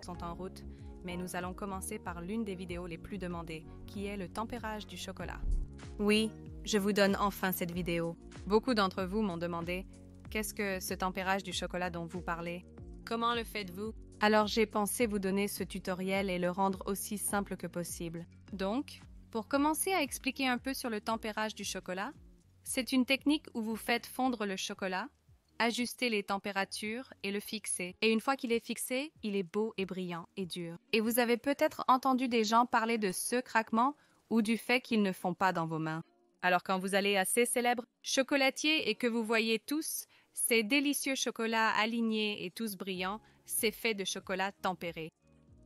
Sont en route, mais nous allons commencer par l'une des vidéos les plus demandées, qui est le tempérage du chocolat. Oui, je vous donne enfin cette vidéo. Beaucoup d'entre vous m'ont demandé « Qu'est-ce que ce tempérage du chocolat dont vous parlez? Comment le faites-vous » Alors j'ai pensé vous donner ce tutoriel et le rendre aussi simple que possible. Donc, pour commencer à expliquer un peu sur le tempérage du chocolat, c'est une technique où vous faites fondre le chocolat, ajuster les températures et le fixer. Et une fois qu'il est fixé, il est beau et brillant et dur. Et vous avez peut-être entendu des gens parler de ce craquement ou du fait qu'ils ne font pas dans vos mains. Alors quand vous allez à ces célèbres chocolatiers et que vous voyez tous ces délicieux chocolats alignés et tous brillants, c'est fait de chocolat tempéré.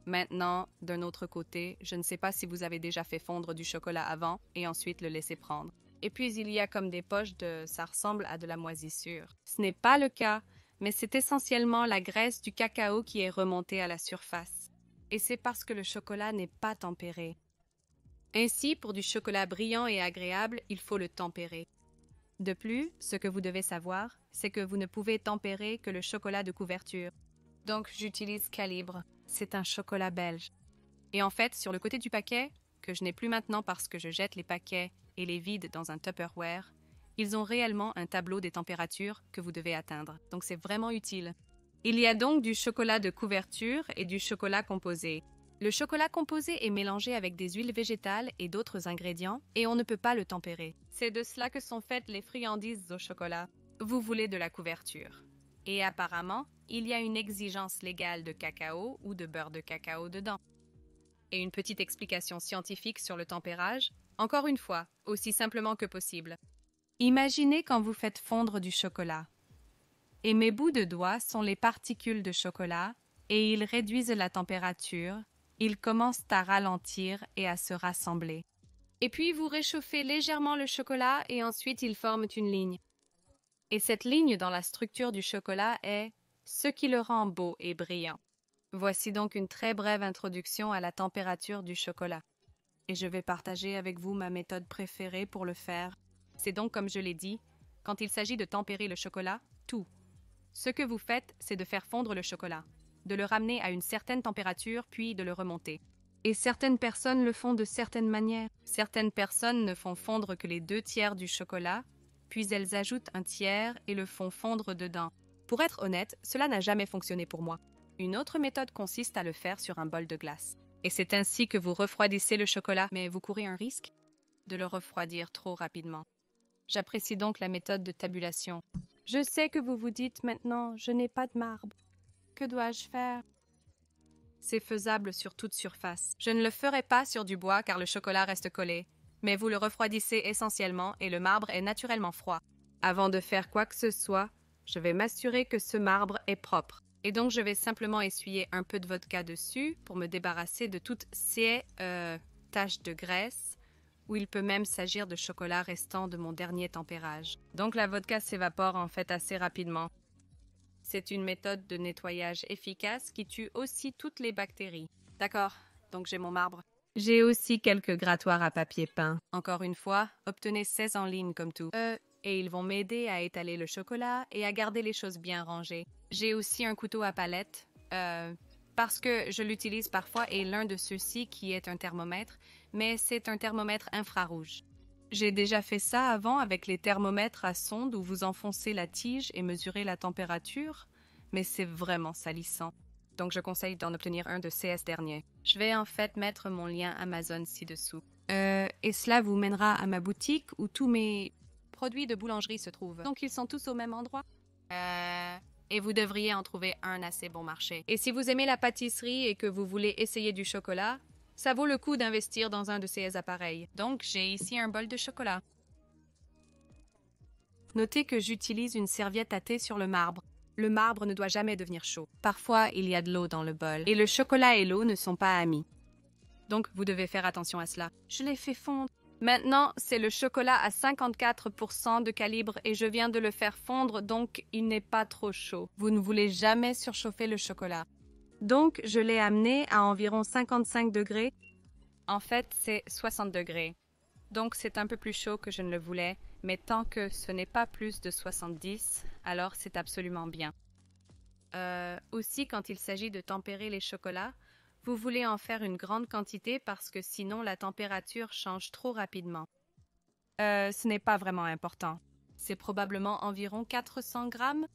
Maintenant, d'un autre côté, je ne sais pas si vous avez déjà fait fondre du chocolat avant et ensuite le laisser prendre. Et puis il y a comme des poches ça ressemble à de la moisissure. Ce n'est pas le cas, mais c'est essentiellement la graisse du cacao qui est remontée à la surface. Et c'est parce que le chocolat n'est pas tempéré. Ainsi, pour du chocolat brillant et agréable, il faut le tempérer. De plus, ce que vous devez savoir, c'est que vous ne pouvez tempérer que le chocolat de couverture. Donc j'utilise Calibre. C'est un chocolat belge. Et en fait, sur le côté du paquet, que je n'ai plus maintenant parce que je jette les paquets et les vide dans un Tupperware, ils ont réellement un tableau des températures que vous devez atteindre. Donc c'est vraiment utile. Il y a donc du chocolat de couverture et du chocolat composé. Le chocolat composé est mélangé avec des huiles végétales et d'autres ingrédients et on ne peut pas le tempérer. C'est de cela que sont faites les friandises au chocolat. Vous voulez de la couverture. Et apparemment, il y a une exigence légale de cacao ou de beurre de cacao dedans. Et une petite explication scientifique sur le tempérage, encore une fois, aussi simplement que possible. Imaginez quand vous faites fondre du chocolat. Et mes bouts de doigts sont les particules de chocolat et ils réduisent la température, ils commencent à ralentir et à se rassembler. Et puis vous réchauffez légèrement le chocolat et ensuite ils forment une ligne. Et cette ligne dans la structure du chocolat est ce qui le rend beau et brillant. Voici donc une très brève introduction à la température du chocolat. Et je vais partager avec vous ma méthode préférée pour le faire. C'est donc, comme je l'ai dit, quand il s'agit de tempérer le chocolat, tout. Ce que vous faites, c'est de faire fondre le chocolat, de le ramener à une certaine température, puis de le remonter. Et certaines personnes le font de certaines manières. Certaines personnes ne font fondre que les 2/3 du chocolat, puis elles ajoutent un tiers et le font fondre dedans. Pour être honnête, cela n'a jamais fonctionné pour moi. Une autre méthode consiste à le faire sur un bol de glace. Et c'est ainsi que vous refroidissez le chocolat, mais vous courez un risque de le refroidir trop rapidement. J'apprécie donc la méthode de tabulation. Je sais que vous vous dites maintenant, je n'ai pas de marbre. Que dois-je faire? C'est faisable sur toute surface. Je ne le ferai pas sur du bois car le chocolat reste collé, mais vous le refroidissez essentiellement et le marbre est naturellement froid. Avant de faire quoi que ce soit, je vais m'assurer que ce marbre est propre. Et donc, je vais simplement essuyer un peu de vodka dessus pour me débarrasser de toutes ces taches de graisse, ou il peut même s'agir de chocolat restant de mon dernier tempérage. Donc, la vodka s'évapore en fait assez rapidement. C'est une méthode de nettoyage efficace qui tue aussi toutes les bactéries. D'accord, donc j'ai mon marbre. J'ai aussi quelques grattoirs à papier peint. Encore une fois, obtenez 16 en ligne comme tout. Et ils vont m'aider à étaler le chocolat et à garder les choses bien rangées. J'ai aussi un couteau à palette, parce que je l'utilise parfois, et l'un de ceux-ci qui est un thermomètre, mais c'est un thermomètre infrarouge. J'ai déjà fait ça avant avec les thermomètres à sonde où vous enfoncez la tige et mesurez la température, mais c'est vraiment salissant. Donc je conseille d'en obtenir un de ces derniers. Je vais en fait mettre mon lien Amazon ci-dessous. Et cela vous mènera à ma boutique où tous mes produits de boulangerie se trouvent. Donc ils sont tous au même endroit. Et vous devriez en trouver un assez bon marché. Et si vous aimez la pâtisserie et que vous voulez essayer du chocolat, ça vaut le coup d'investir dans un de ces appareils. Donc, j'ai ici un bol de chocolat. Notez que j'utilise une serviette à thé sur le marbre. Le marbre ne doit jamais devenir chaud. Parfois, il y a de l'eau dans le bol. Et le chocolat et l'eau ne sont pas amis. Donc, vous devez faire attention à cela. Je l'ai fait fondre. Maintenant, c'est le chocolat à 54% de calibre et je viens de le faire fondre, donc il n'est pas trop chaud. Vous ne voulez jamais surchauffer le chocolat. Donc, je l'ai amené à environ 55 degrés. En fait, c'est 60 degrés. Donc c'est un peu plus chaud que je ne le voulais, mais tant que ce n'est pas plus de 70, alors c'est absolument bien. Aussi, quand il s'agit de tempérer les chocolats, vous voulez en faire une grande quantité parce que sinon la température change trop rapidement. Ce n'est pas vraiment important. C'est probablement environ 400 grammes.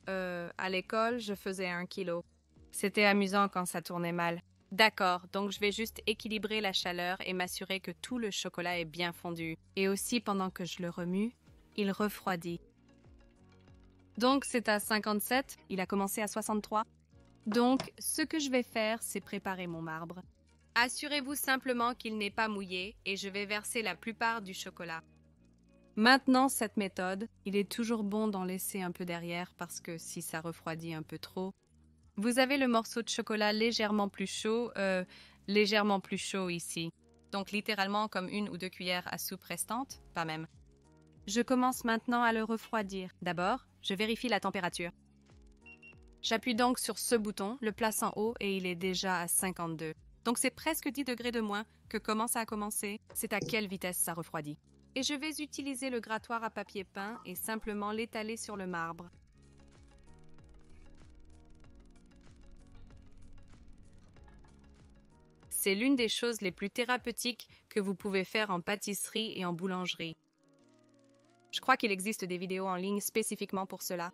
À l'école, je faisais 1 kilo. C'était amusant quand ça tournait mal. D'accord, donc je vais juste équilibrer la chaleur et m'assurer que tout le chocolat est bien fondu. Et aussi, pendant que je le remue, il refroidit. Donc c'est à 57, il a commencé à 63. Donc, ce que je vais faire, c'est préparer mon marbre. Assurez-vous simplement qu'il n'est pas mouillé et je vais verser la plupart du chocolat. Maintenant, cette méthode, il est toujours bon d'en laisser un peu derrière parce que si ça refroidit un peu trop, vous avez le morceau de chocolat légèrement plus chaud ici. Donc littéralement comme 1 ou 2 cuillères à soupe restantes, pas même. Je commence maintenant à le refroidir. D'abord, je vérifie la température. J'appuie donc sur ce bouton, le place en haut et il est déjà à 52. Donc c'est presque 10 degrés de moins que comment ça a commencé. C'est à quelle vitesse ça refroidit. Et je vais utiliser le grattoir à papier peint et simplement l'étaler sur le marbre. C'est l'une des choses les plus thérapeutiques que vous pouvez faire en pâtisserie et en boulangerie. Je crois qu'il existe des vidéos en ligne spécifiquement pour cela.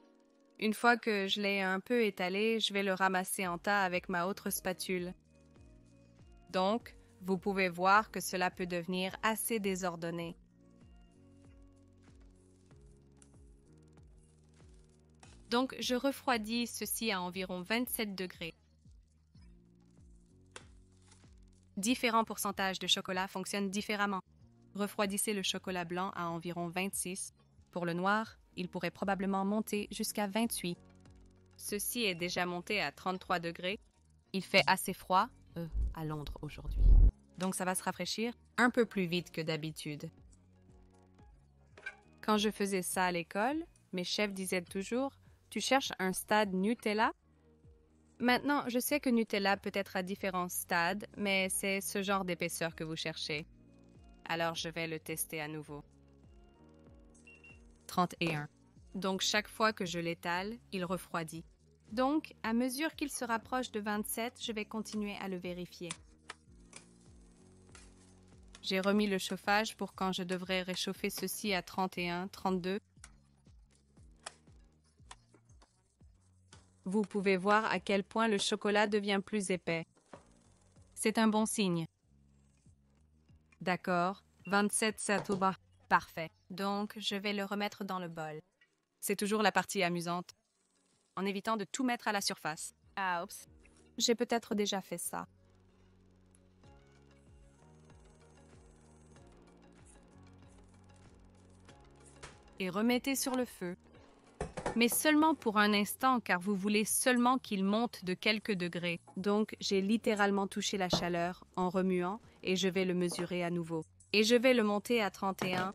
Une fois que je l'ai un peu étalé, je vais le ramasser en tas avec ma autre spatule. Donc, vous pouvez voir que cela peut devenir assez désordonné. Donc, je refroidis ceci à environ 27 degrés. Différents pourcentages de chocolat fonctionnent différemment. Refroidissez le chocolat blanc à environ 26. Pour le noir, il pourrait probablement monter jusqu'à 28. Ceci est déjà monté à 33 degrés. Il fait assez froid à Londres aujourd'hui. Donc ça va se rafraîchir un peu plus vite que d'habitude. Quand je faisais ça à l'école, mes chefs disaient toujours « Tu cherches un stade Nutella ?» Maintenant, je sais que Nutella peut être à différents stades, mais c'est ce genre d'épaisseur que vous cherchez. Alors je vais le tester à nouveau. 31. Donc chaque fois que je l'étale, il refroidit. Donc, à mesure qu'il se rapproche de 27, je vais continuer à le vérifier. J'ai remis le chauffage pour quand je devrais réchauffer ceci à 31, 32. Vous pouvez voir à quel point le chocolat devient plus épais. C'est un bon signe. D'accord, 27 Satoba. Parfait. Donc, je vais le remettre dans le bol. C'est toujours la partie amusante. En évitant de tout mettre à la surface. Ah, oups. J'ai peut-être déjà fait ça. Et remettez sur le feu. Mais seulement pour un instant, car vous voulez seulement qu'il monte de quelques degrés. Donc, j'ai littéralement touché la chaleur en remuant et je vais le mesurer à nouveau. Et je vais le monter à 31.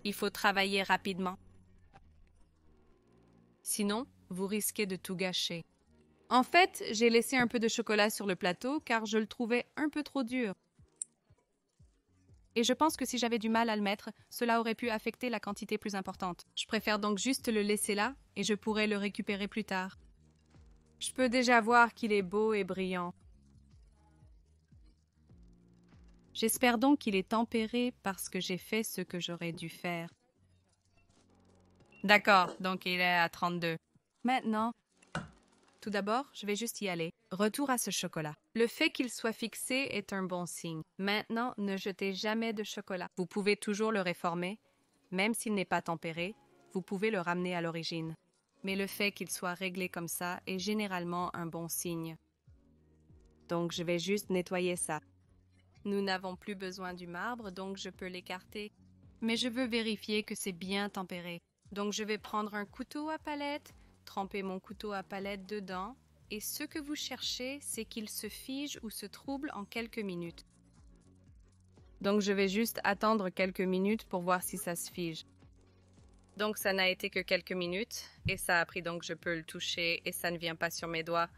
Il faut travailler rapidement. Sinon, vous risquez de tout gâcher. En fait, j'ai laissé un peu de chocolat sur le plateau car je le trouvais un peu trop dur. Et je pense que si j'avais du mal à le mettre, cela aurait pu affecter la quantité plus importante. Je préfère donc juste le laisser là et je pourrai le récupérer plus tard. Je peux déjà voir qu'il est beau et brillant. J'espère donc qu'il est tempéré parce que j'ai fait ce que j'aurais dû faire. D'accord, donc il est à 32. Maintenant, tout d'abord, je vais juste y aller. Retour à ce chocolat. Le fait qu'il soit fixé est un bon signe. Maintenant, ne jetez jamais de chocolat. Vous pouvez toujours le réformer. Même s'il n'est pas tempéré, vous pouvez le ramener à l'origine. Mais le fait qu'il soit réglé comme ça est généralement un bon signe. Donc, je vais juste nettoyer ça. Nous n'avons plus besoin du marbre, donc je peux l'écarter. Mais je veux vérifier que c'est bien tempéré. Donc, je vais prendre un couteau à palette, tremper mon couteau à palette dedans, et ce que vous cherchez, c'est qu'il se fige ou se trouble en quelques minutes. Donc, je vais juste attendre quelques minutes pour voir si ça se fige. Donc, ça n'a été que quelques minutes, et ça a pris donc je peux le toucher, et ça ne vient pas sur mes doigts.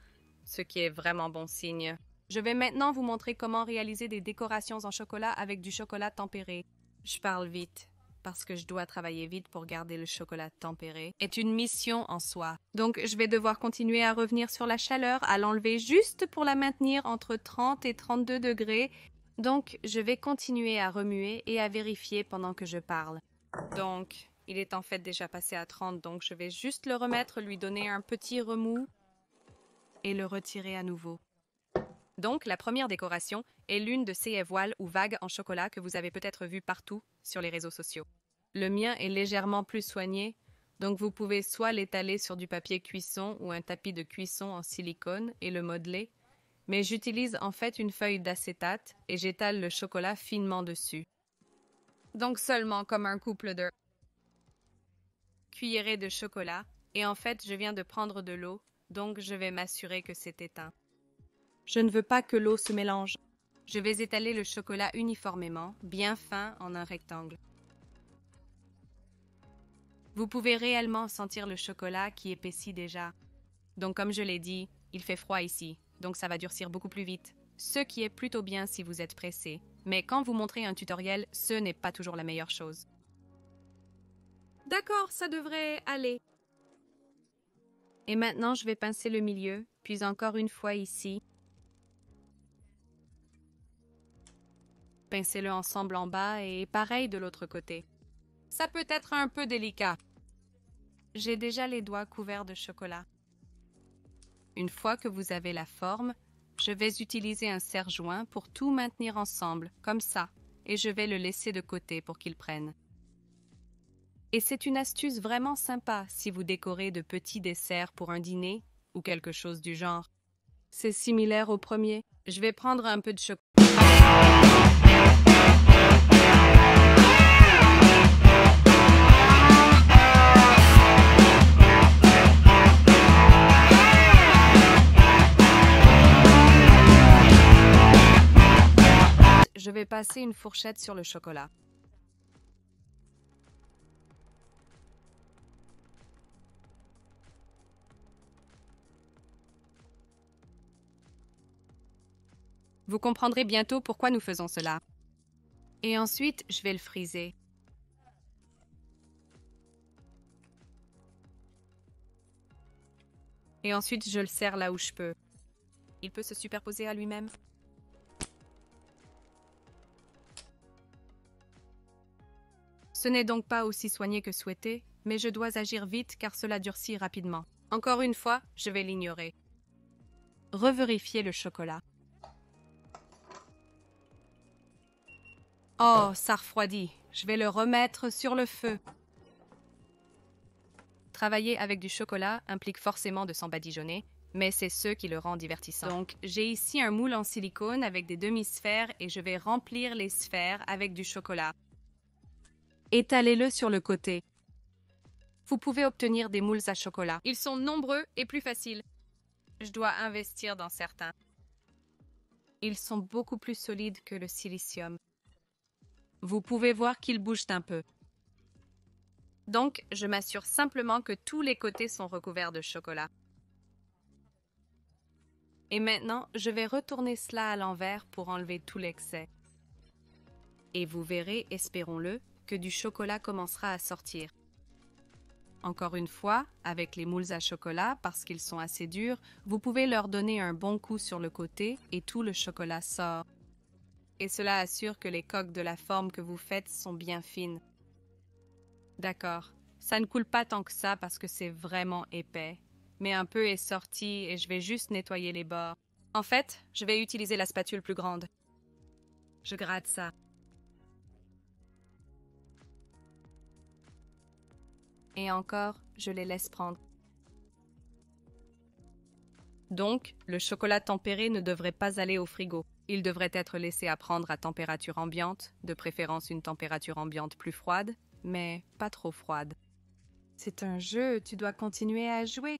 ce qui est vraiment bon signe. Je vais maintenant vous montrer comment réaliser des décorations en chocolat avec du chocolat tempéré. Je parle vite, parce que je dois travailler vite pour garder le chocolat tempéré. C'est une mission en soi. Donc, je vais devoir continuer à revenir sur la chaleur, à l'enlever juste pour la maintenir entre 30 et 32 degrés. Donc, je vais continuer à remuer et à vérifier pendant que je parle. Donc, il est en fait déjà passé à 30, donc je vais juste le remettre, lui donner un petit remous et le retirer à nouveau. Donc, la première décoration est l'une de ces voiles ou vagues en chocolat que vous avez peut-être vues partout sur les réseaux sociaux. Le mien est légèrement plus soigné, donc vous pouvez soit l'étaler sur du papier cuisson ou un tapis de cuisson en silicone et le modeler, mais j'utilise en fait une feuille d'acétate et j'étale le chocolat finement dessus. Donc seulement comme un couple de cuillerées de chocolat, et en fait je viens de prendre de l'eau, donc je vais m'assurer que c'est éteint. Je ne veux pas que l'eau se mélange. Je vais étaler le chocolat uniformément, bien fin en un rectangle. Vous pouvez réellement sentir le chocolat qui épaissit déjà. Donc comme je l'ai dit, il fait froid ici, donc ça va durcir beaucoup plus vite, ce qui est plutôt bien si vous êtes pressé. Mais quand vous montrez un tutoriel, ce n'est pas toujours la meilleure chose. D'accord, ça devrait aller. Et maintenant, je vais pincer le milieu, puis encore une fois ici. Pincez-le ensemble en bas et pareil de l'autre côté. Ça peut être un peu délicat. J'ai déjà les doigts couverts de chocolat. Une fois que vous avez la forme, je vais utiliser un serre-joint pour tout maintenir ensemble, comme ça, et je vais le laisser de côté pour qu'il prenne. Et c'est une astuce vraiment sympa si vous décorez de petits desserts pour un dîner ou quelque chose du genre. C'est similaire au premier. Je vais prendre un peu de chocolat. Je vais passer une fourchette sur le chocolat. Vous comprendrez bientôt pourquoi nous faisons cela. Et ensuite, je vais le friser. Et ensuite, je le serre là où je peux. Il peut se superposer à lui-même. Ce n'est donc pas aussi soigné que souhaité, mais je dois agir vite car cela durcit rapidement. Encore une fois, je vais l'ignorer. Revérifier le chocolat. Oh, ça refroidit. Je vais le remettre sur le feu. Travailler avec du chocolat implique forcément de s'en badigeonner, mais c'est ce qui le rend divertissant. Donc, j'ai ici un moule en silicone avec des demi-sphères et je vais remplir les sphères avec du chocolat. Étalez-le sur le côté. Vous pouvez obtenir des moules à chocolat. Ils sont nombreux et plus faciles. Je dois investir dans certains. Ils sont beaucoup plus solides que le silicium. Vous pouvez voir qu'ils bougent un peu. Donc, je m'assure simplement que tous les côtés sont recouverts de chocolat. Et maintenant, je vais retourner cela à l'envers pour enlever tout l'excès. Et vous verrez, espérons-le, que du chocolat commencera à sortir. Encore une fois, avec les moules à chocolat, parce qu'ils sont assez durs, vous pouvez leur donner un bon coup sur le côté et tout le chocolat sort. Et cela assure que les coques de la forme que vous faites sont bien fines. D'accord, ça ne coule pas tant que ça parce que c'est vraiment épais, mais un peu est sorti et je vais juste nettoyer les bords. En fait, je vais utiliser la spatule plus grande. Je gratte ça. Et encore, je les laisse prendre. Donc, le chocolat tempéré ne devrait pas aller au frigo. Il devrait être laissé à prendre à température ambiante, de préférence une température ambiante plus froide, mais pas trop froide. C'est un jeu, tu dois continuer à jouer.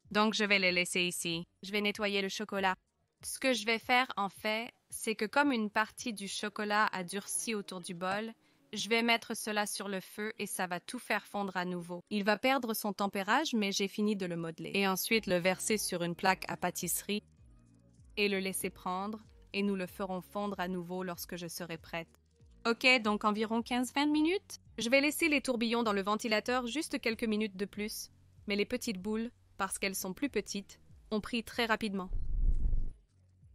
Donc, je vais le laisser ici. Je vais nettoyer le chocolat. Ce que je vais faire, en fait, c'est que comme une partie du chocolat a durci autour du bol, Je vais mettre cela sur le feu et ça va tout faire fondre à nouveau. Il va perdre son tempérage, mais j'ai fini de le modeler. Et ensuite le verser sur une plaque à pâtisserie et le laisser prendre, et nous le ferons fondre à nouveau lorsque je serai prête. Ok, donc environ 15-20 minutes. Je vais laisser les tourbillons dans le ventilateur juste quelques minutes de plus, mais les petites boules, parce qu'elles sont plus petites, ont pris très rapidement.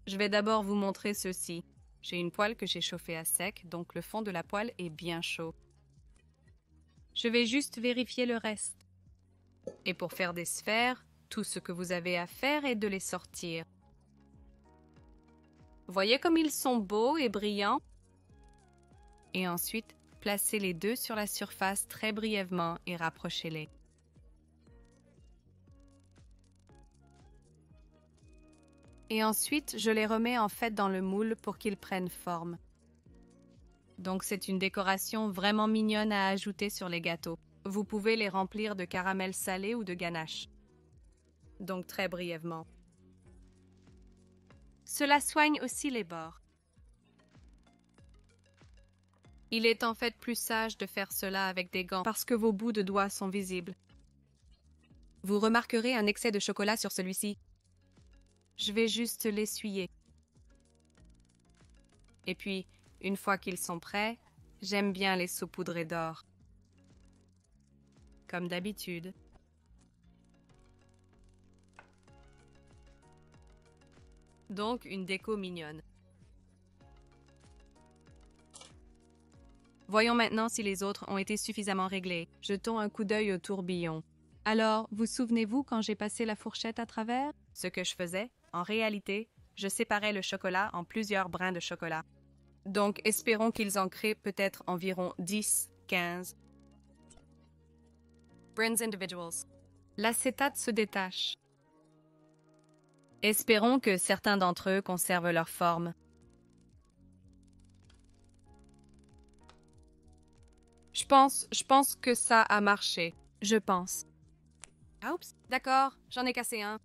Je vais d'abord vous montrer ceci. J'ai une poêle que j'ai chauffée à sec, donc le fond de la poêle est bien chaud. Je vais juste vérifier le reste. Et pour faire des sphères, tout ce que vous avez à faire est de les sortir. Voyez comme ils sont beaux et brillants? Et ensuite, placez les deux sur la surface très brièvement et rapprochez-les. Et ensuite, je les remets en fait dans le moule pour qu'ils prennent forme. Donc c'est une décoration vraiment mignonne à ajouter sur les gâteaux. Vous pouvez les remplir de caramel salé ou de ganache. Donc très brièvement. Cela soigne aussi les bords. Il est en fait plus sage de faire cela avec des gants parce que vos bouts de doigts sont visibles. Vous remarquerez un excès de chocolat sur celui-ci. Je vais juste l'essuyer. Et puis, une fois qu'ils sont prêts, j'aime bien les saupoudrer d'or. Comme d'habitude. Donc, une déco mignonne. Voyons maintenant si les autres ont été suffisamment réglés. Jetons un coup d'œil au tourbillon. Alors, vous souvenez-vous quand j'ai passé la fourchette à travers? Ce que je faisais, en réalité, je séparais le chocolat en plusieurs brins de chocolat. Donc, espérons qu'ils en créent peut-être environ 10, 15. Brins individuals. L'acétate se détache. Espérons que certains d'entre eux conservent leur forme. Je pense que ça a marché. Je pense. Oups, d'accord, j'en ai cassé un.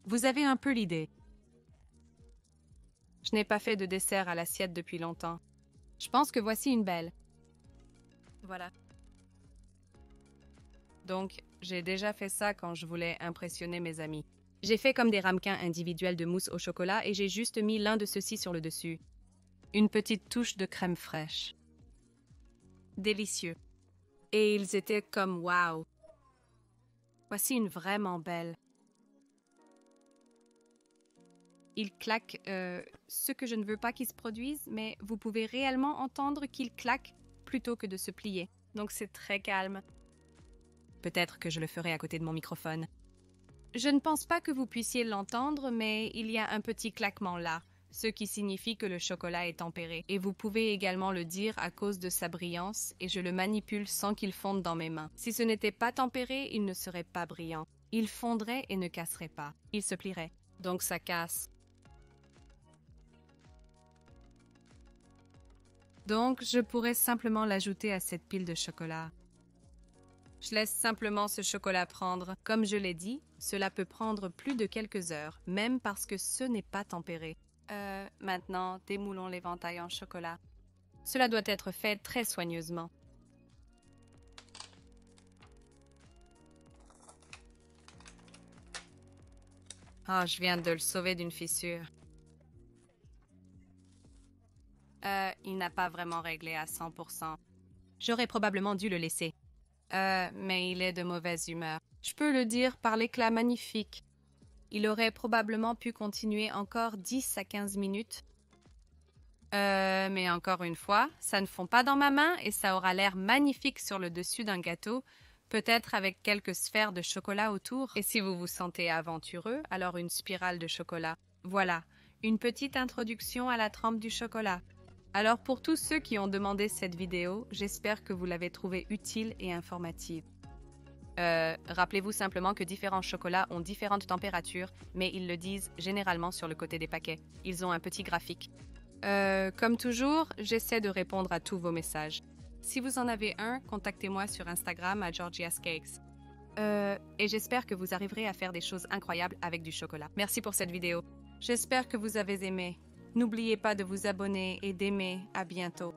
Vous avez un peu l'idée. Je n'ai pas fait de dessert à l'assiette depuis longtemps. Je pense que voici une belle. Voilà. Donc, j'ai déjà fait ça quand je voulais impressionner mes amis. J'ai fait comme des ramequins individuels de mousse au chocolat et j'ai juste mis l'un de ceux-ci sur le dessus. Une petite touche de crème fraîche. Délicieux. Et ils étaient comme wow. Voici une vraiment belle. Il claque, ce que je ne veux pas qu'il se produise, mais vous pouvez réellement entendre qu'il claque plutôt que de se plier. Donc c'est très calme. Peut-être que je le ferai à côté de mon microphone. Je ne pense pas que vous puissiez l'entendre, mais il y a un petit claquement là, ce qui signifie que le chocolat est tempéré. Et vous pouvez également le dire à cause de sa brillance, et je le manipule sans qu'il fonde dans mes mains. Si ce n'était pas tempéré, il ne serait pas brillant. Il fondrait et ne casserait pas. Il se plierait. Donc ça casse. Donc, je pourrais simplement l'ajouter à cette pile de chocolat. Je laisse simplement ce chocolat prendre. Comme je l'ai dit, cela peut prendre plus de quelques heures, même parce que ce n'est pas tempéré. Maintenant, démoulons l'éventail en chocolat. Cela doit être fait très soigneusement. Ah, je viens de le sauver d'une fissure. Il n'a pas vraiment réglé à 100%. J'aurais probablement dû le laisser. Mais il est de mauvaise humeur. Je peux le dire par l'éclat magnifique. Il aurait probablement pu continuer encore 10 à 15 minutes. Mais encore une fois, ça ne fond pas dans ma main et ça aura l'air magnifique sur le dessus d'un gâteau, peut-être avec quelques sphères de chocolat autour. Et si vous vous sentez aventureux, alors une spirale de chocolat. Voilà, une petite introduction à la trempe du chocolat. Alors pour tous ceux qui ont demandé cette vidéo, j'espère que vous l'avez trouvée utile et informative. Rappelez-vous simplement que différents chocolats ont différentes températures, mais ils le disent généralement sur le côté des paquets. Ils ont un petit graphique. Comme toujours, j'essaie de répondre à tous vos messages. Si vous en avez un, contactez-moi sur Instagram à Georgia's Cakes. Et j'espère que vous arriverez à faire des choses incroyables avec du chocolat. Merci pour cette vidéo. J'espère que vous avez aimé. N'oubliez pas de vous abonner et d'aimer. À bientôt.